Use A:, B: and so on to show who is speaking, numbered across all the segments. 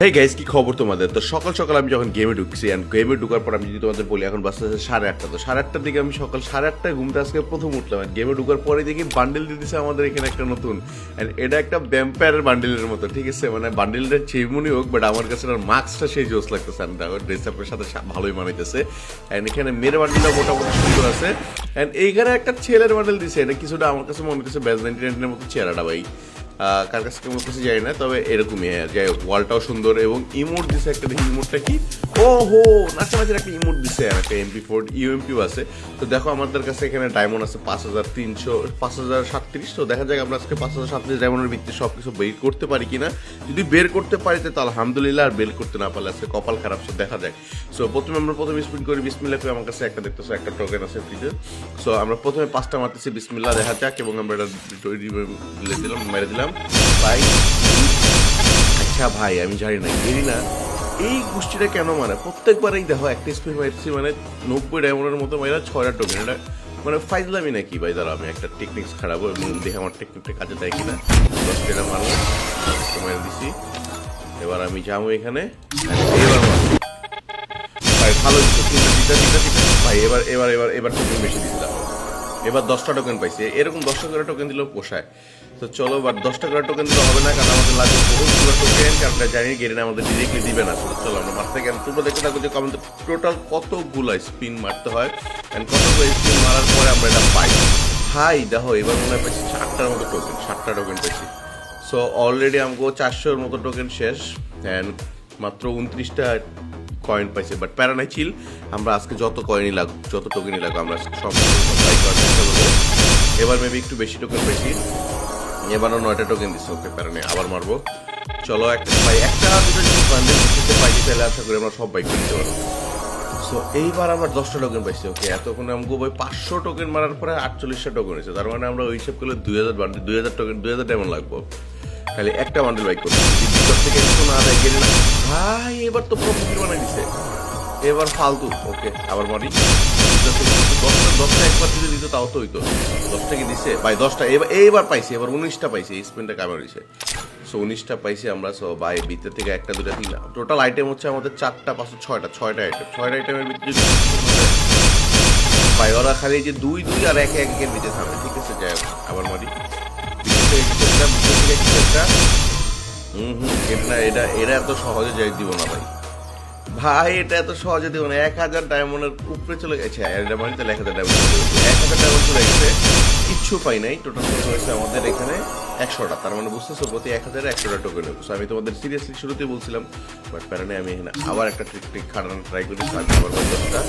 A: Hey guys, কি খবর তোমাদের? তো সকাল সকাল আমি যখন গেমে ঢুকছি অ্যান্ড গেমে ঢুকার পর আমি যদি তোমাদের বলি এখন বাজতে আছে 8:30। তো 8:30টার দিকে আমি সকাল 8:30টায় ঘুমতে আজকে প্রথম উঠলাম। গেমে ঢুকার পরে দেখি বান্ডেল দিয়ে দিচ্ছে আমাদের এখানে একটা নতুন, অ্যান্ড এটা একটা ভ্যাম্পায়ারের বান্ডেলের মতো, ঠিক আছে? মানে বান্ডেলটা চেমনি হোক, বাট আমার কাছে মাস্কটা সেই জোস লাগতেছে, অ্যান্ড ড্রেস আপের সাথে ভালোই মানাইতেছে। অ্যান্ড এখানে মেয়ের বান্ডেলটা মোটামুটি সুন্দর আছে, অ্যান্ড এইখানে একটা ছেলের বান্ডেল দিছে। এটা কিছুটা আমার কাছে মনে হচ্ছে ব্যাজ 99-এর মতো চেহারাটা ভাই, কার কাছে কেমন কাছে যাই না, তবে এরকমই। যাই হোক, ওয়ালটাও সুন্দর এবং ইমোট দিছে একটা। দেখি ইমোটটা কি, ও হো নাচানাচির একটা ইমোট দিছে, আর একটা MP4 ইউএমপিও আছে। তো দেখো আমাদের কাছে এখানে ডায়মন্ড আছে 5300, 5037। তো দেখা যাক আমরা আজকে 5037 ডায়মন্ডের ভিত্তি সব কিছু বের করতে পারি কিনা। যদি বের করতে পারি তো আলহামদুলিল্লাহ, আর বের করতে না পারলে আজকে কপাল খারাপ। সো দেখা যাক। সো প্রথমে আমরা স্পিন করি বিসমিল্লাহ করে। আমার কাছে একটা দেখতেছো একটা টোকেন আছে ফ্রিতে। সো আমরা প্রথমে 5টা মারতেছি বিসমিল্লাহ, দেখা যাক। এবং আমরা এটা দিলাম, মেরে দিলাম ভাই। আচ্ছা ভাই, আমি জানি না এই গোষ্ঠীটা কেন মানে প্রত্যেকবারেই দেখো একটা স্পিন মারছি মানে 90 ডায়মন্ডের মতো মাইরা 6টা টোকেন। এটা মানে ফাইজলামি নাকি ভাই? দ্বারা আমি একটা টেকনিক্স খারাপ এবং দেখে আমার টেকনিকটা কাজে দেয় কিনা। 10টা মারবো, মেরে দিছি। এবার আমি যাবো এখানে, এবার ভাই ভালো দিতে ভাই। এবার এবার এবার এবার টোকেন বেশি দিলাম। এবার 10টা টোকেন পাইছি। এরকম 10টা করে টোকেন দিলেও পোষায়। তো চলো, এবার 10টা করে টোকেন দিলে হবে না, কারণ আমাদের লাগবে বহুতগুলো টোকেন। আমরা জানি গেরিনা আমাদের ডিরেক্টলি দিবে না। চলো আমরা মারতে গেলে তোমরা দেখতে থাকো যে কমেন্ট টোটাল কতগুলো স্পিন মারতে হয়, অ্যান্ড কতগুলো স্পিন মারার পরে আমরা এটা পাই। ভাই দেখো, এবার মনে হয় পাইছি 7টার মতো টোকেন, 7টা টোকেন পাইছি। সো অলরেডি আমাকে 400-এর মতো টোকেন শেষ, অ্যান্ড মাত্র 29টা কয়েন পাইছে। বাট প্যারা নাই, চিল। আমরা আজকে যত কয়েনই লাগুক, যত টোকেনই লাগুক, আমরা সব বাই করার চেষ্টা করবো। এবার মেবি একটু বেশি টোকেন পাইছি, এবারও 9টা টোকেন দিচ্ছে। ওকে, প্যারা নেই, আবার মারবো। চলো একটা ভাই, একটা দুটো যদি বান্ডেল দিতে পাইছি তাহলে আশা করি আমরা সব বাইক করে দিতে পারবো। সো এইবার আমরা 10টা টোকেন পাইছি। ওকে, এতক্ষণ আমাকে ভাই 500 টোকেন মারার পরে 48টা টোকেন হয়েছে। তার মানে আমরা ওই হিসাব করলে 2000 বান্ডেল, 2000 টোকেন, 2000 ডায়মন্ড লাগবো খালি একটা বান্ডেল বাইক করতে। ভিতর থেকে কিছু না দেয় গেলে না ভাই। এবার তো প্রফিট বানাই দিছে, এবার ফালতু। ওকে, আবার মারি। 10টা একবার যদি দিত তাও তো হইতো। 10টা কি দিছে ভাই? 10টা এইবার পাইছি। এবার 19টা পাইছি। এই স্পিনটা কামার হয়েছে। সো 19টা পাইছি আমরা। সো ভাই ভিতর থেকে একটা দুটা তিনটা টোটাল আইটেম হচ্ছে আমাদের 4টা 5 6টা আইটেম। 6টা আইটেমের ভিতরে যদি ভাই ওরা খালি যে 2-2 আর 1-1-এর ভিতরে থামে, ঠিক আছে? যাই হোক, আবার মারি। এটা এটা এত সহজে যাই দিব না ভাই। ভাই এটা এত সহজে দিব না। 1000 ডায়মন্ডের উপরে চলে গেছে। 1000 ডায়মন্ড চলে গেছে, কিচ্ছু পাই নাই। টোটাল হয়েছে আমাদের এখানে 100টা। তার মানে বুঝতেছো, প্রতি 1000 100টা টোকেন। আমি তোমাদের সিরিয়াসলি শুরুতেই বলছিলাম, বাট প্যারানে আমি এখানে আবার একটা ট্রিক খাটানোর ট্রাই করি। আবার 10টা,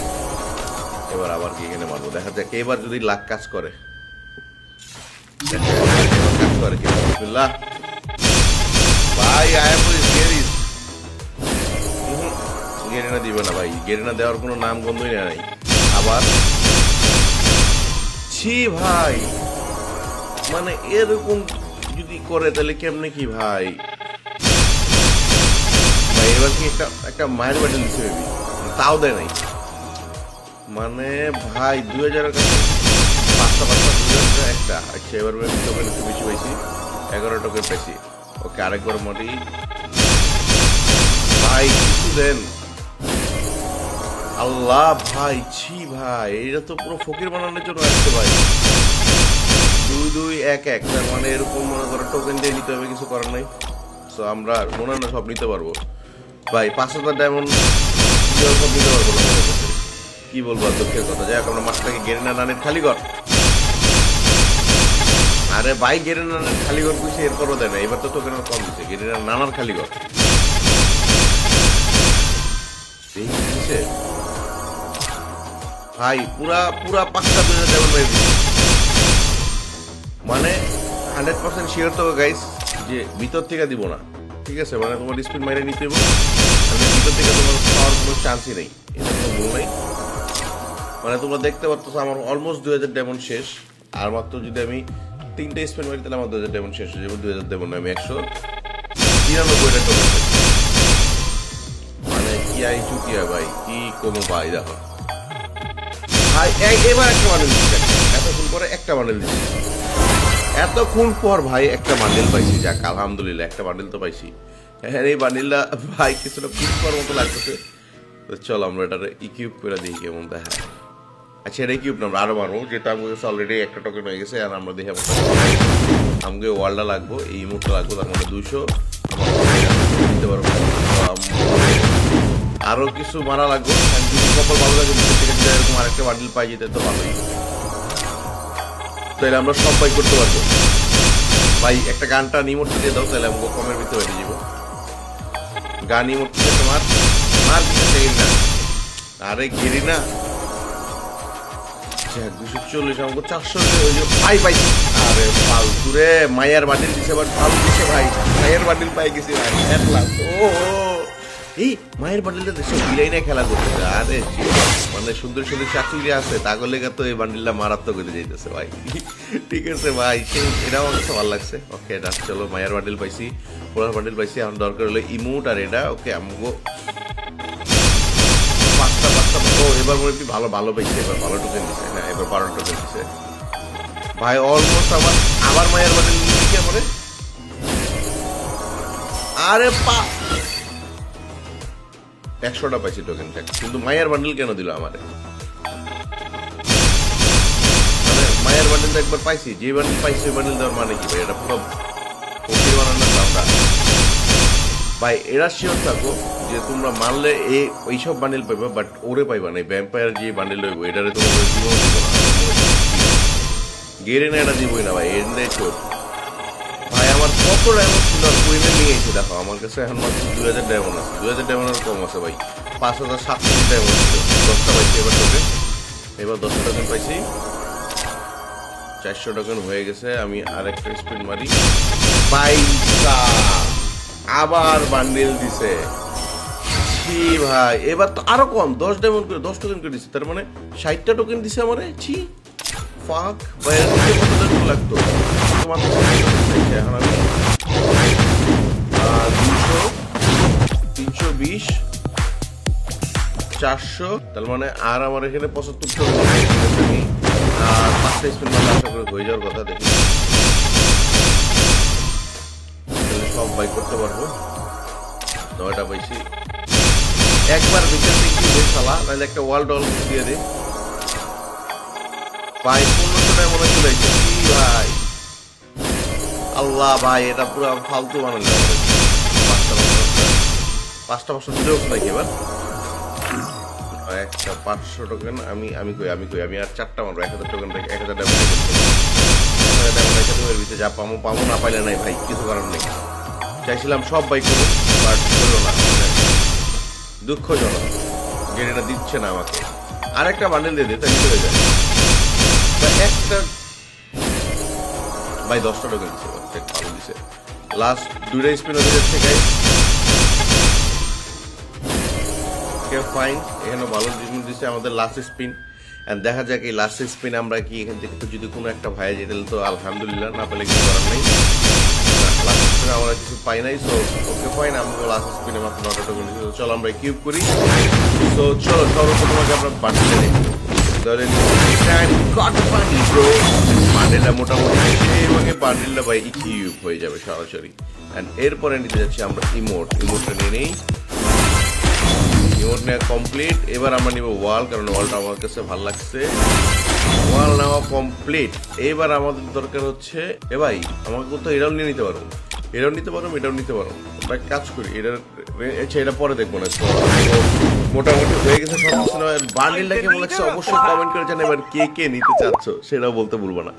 A: এবার আবার কি এখানে মারবো, দেখা যাক এবার যদি লাখ কাজ করে। ভাই গেরিনা দিবে না ভাই, গেরিনা দেওয়ার কোনো নাম গন্ধই নাই। আবার ছি ভাই, মানে এরকম যদি করে তাহলে কেমনে কি ভাই? ভাই এবার কি একটা মায়ের বান্ডেল দিতে হবে, তাও দেয় নাই। মানে ভাই 2000-এর কাছে 5টা 2000 একটা। আচ্ছা, এবার টোকেন একটু বেশি পাইছি, 11 টোকেন পাইছি। ওকে, আরেকবার মোটি ভাই, কিছু দেন আল্লাহ। ভাই ছি ভাই, এটা তো পুরো ফকির বানানোর জন্য আসছে ভাই। 2-2-1-1, তার মানে এরকম মনে করো টোকেন দিয়ে নিতে হবে, কিছু করার নাই। সো আমরা মনে হয় না সব নিতে পারবো ভাই। 5000 ডায়মন্ড সব নিতে পারবো না মনে করছে। কি বলবো আর দুঃখের কথা। যাই হোক, আমরা মাছটাকে গেরিনা নানের খালি ঘর। আরে ভাই, গেরিনা নানের খালি ঘর কইছে, এরপরও দেয় না। এবার তো টোকেন কম দিচ্ছে। গেরিনা নানার খালি ঘর ভাই, পুরা 5টা 2000 ডায়মন্ড পাই। মানে 100% শিওর তো গাইস যে ভিতর থেকে দিব না, ঠিক আছে? মানে তোমার স্পিড মাইরে নিতে হবে, ভিতর থেকে তোমার পাওয়ার কোনো চান্সই নেই। এটা কোনো ভুল নাই। মানে তোমরা দেখতে পাচ্ছ আমার অলমোস্ট 2000 ডায়মন্ড শেষ। আর মাত্র যদি আমি 3টে স্পিন মারি তাহলে আমার 2000 ডায়মন্ড শেষ হয়ে যাবে। 2000 ডায়মন্ড আমি 193টা টোকেন। মানে কি আই চুকিয়া ভাই, কি কোনো ভাই। দেখো ভাই, এবার একটা বান্ডেল দিচ্ছে। এতক্ষণ পরে একটা বান্ডেল দিচ্ছে, এতক্ষণ পর ভাই একটা বান্ডেল পাইছি। যাক আলহামদুলিল্লাহ, একটা বান্ডেল তো পাইছি। হ্যাঁ এই বান্ডিলটা ভাই কিছুটা পুশ করার মতো লাগতেছে। তো চলো আমরা এটা ইকিউব করে দিই কেমন দেখা। আচ্ছা এটা ইকিউব না আমরা আরো মারবো, যেটা আমাদের অলরেডি একটা টোকেন হয়ে গেছে। আর আমরা দেখে আমাকে ওয়ালটা লাগবো, এই ইমোটটা লাগবো, তার মানে 200 দিতে পারবো। আরো কিছু মারা লাগবে, যদি কপাল ভালো লাগে এরকম আরেকটা বান্ডিল পাই যেতে তো ভালোই। তাহলে আমরা সব বাই করতে পারবো ভাই। একটা গানটা নিমোটটা দিয়ে দাও, তাহলে আমাকে কমের ভিতরে বেরিয়ে যাবো। গান নিমোট তোমার মার গেরি না, আরে গেরি না 240 আমাকে 400 পাই পাই। আরে ফালতু রে, মায়ের বান্ডিল দিছে বাট ফালতু দিছে ভাই। মায়ের বান্ডিল পাই গেছি ভাই, এক লাখ। ও এই মায়ের বান্ডিলটা দেশে বিলাই না খেলা করতেছে। আরে মানে সুন্দর সুন্দর চাকরি আছে, তাগর লেগে তো এই বান্ডিলটা মারাত্মক হতে যাইতেছে ভাই। ঠিক আছে ভাই, সেই এটাও আমার কাছে ভালো লাগছে। ওকে এটা চলো মায়ের বান্ডিল পাইছি, পোলার বান্ডিল পাইছি। এখন দরকার হলো ইমোট আর এটা। ওকে আমাকে পাঁচটা ও এবার মনে হয় ভালো ভালো পাইছে, এবার ভালো টোকেন দিছে। হ্যাঁ এবার 12 টোকেন দিছে ভাই। অলমোস্ট আবার মায়ের বান্ডিল কি আমারে। আরে 100টা পাইছি টোকেন ট্যাগ, কিন্তু মায়ের বান্ডিল কেন দিল আমারে? মানে মায়ের বান্ডিল একবার পাইছি, যে বান্ডিল পাইছি ওই বান্ডিল দেওয়ার মানে কি ভাই? এটা পুরো ফকির বানানোর দামটা ভাই। এরা শিওর থাকো যে তোমরা মানলে এইসব বান্ডিল পাইবা, বাট ওরে পাইবা না। ভ্যাম্পায়ার যে বান্ডিল হইব এটারে তোমার জীবন দিব না, গেরে না এটা দিবই না ভাই। এন্ডে চোর ভাই। আমার কত ডায়মন্ড ছিল আর কুইনে নিয়ে এসে দেখো আমার কাছে এখন মাত্র 2000 ডায়মন্ড আছে। 2000 ডায়মন্ডের কম আছে ভাই। 5700 ডায়মন্ড ছিল, 10টা পাইছি এবার টোকেন। এবার 10টা টোকেন পাইছি, 400 টোকেন হয়ে গেছে। আমি আরেকটা স্পিন মারি, পাইসা আবার বান্ডিল দিছে। ছি ভাই, এবার তো আরো কম, 10 ডায়মন্ড করে 10 টোকেন করে দিছে। তার মানে 60টা টোকেন দিছে আমারে। ছি ফাক ভাই, কত টোকেন লাগতো? এখন আমি 200 320 400, তার মানে আর আমার এখানে 75 টোকেন আর 5টা স্পিন মারলে আশা করে হয়ে যাওয়ার কথা। দেখি সব বাই করতে পারবো। 9টা পাইছি, একবার বিকেল থেকে শালা, নাহলে একটা ওয়াল ডল দিয়ে দে ভাই। 1500টায় মনে চলে আসছে কি ভাই। আল্লাহ ভাই, এটা পুরো ফালতু বানালে। 5টা 500 দিলেও নাকি এবার একটা 500 টোকেন। আমি আর 4টা মারবো। 1000 টোকেন রেখে 1000 ডায়মন্ড রেখে এর ভিতরে যা পামো না পাইলে নাই ভাই, কিছু কারণ নেই। চাইছিলাম সব বাইক করবো, বাট হলো না, দুঃখজনক। যেটা দিচ্ছে না আমাকে। আরেকটা বান্ডেল দিয়ে দে, তাই হয়ে যায় একটা ভাই। 10টা টোকেন দিচ্ছে, ভালো দিছে। লাস্ট 2টা স্পিন হয়ে যাচ্ছে গাইস। ফাইন, এখানে ভালো জিনিস দিচ্ছে আমাদের লাস্ট স্পিন। এন্ড দেখা যাক এই লাস্ট স্পিন আমরা কি এখান থেকে যদি কোনো একটা ভাই যেতে তো আলহামদুলিল্লাহ, না পেলে কিছু করার নেই। লাস্ট স্পিনে আমরা কিছু পাই নাই, সো ওকে ফাইন। আমরা লাস্ট স্পিনে মাত্র 9টা টোকেন দিচ্ছি। তো চলো আমরা কিউব করি। তো চলো সর্বপ্রথম আগে আমরা বান্ডিলে দেখি। ধরেন বান্ডিলটা মোটামুটি সেইভাবে বান্ডিলটা ভাই কিউব হয়ে যাবে সরাসরি। এন্ড এরপরে নিতে যাচ্ছি আমরা ইমোটটা নিয়ে নেই। ইমোট নেওয়া কমপ্লিট। এবার আমরা নিব ওয়াল, কারণ ওয়ালটা আমার কাছে ভালো লাগছে। ওয়াল নেওয়া কমপ্লিট। এবার আমাদের দরকার হচ্ছে ভাই আমাকে কোথাও এটাও নিয়ে নিতে পারো, এটাও নিতে পারো। আমরা কাজ করি, এটা পরে দেখবো না। মোটামুটি হয়ে গেছে সব কিছু। বান্ডিলটা কেমন লাগছে অবশ্যই কমেন্ট করে জানাবেন। কে কে নিতে চাচ্ছ সেটাও বলতে ভুলবো না।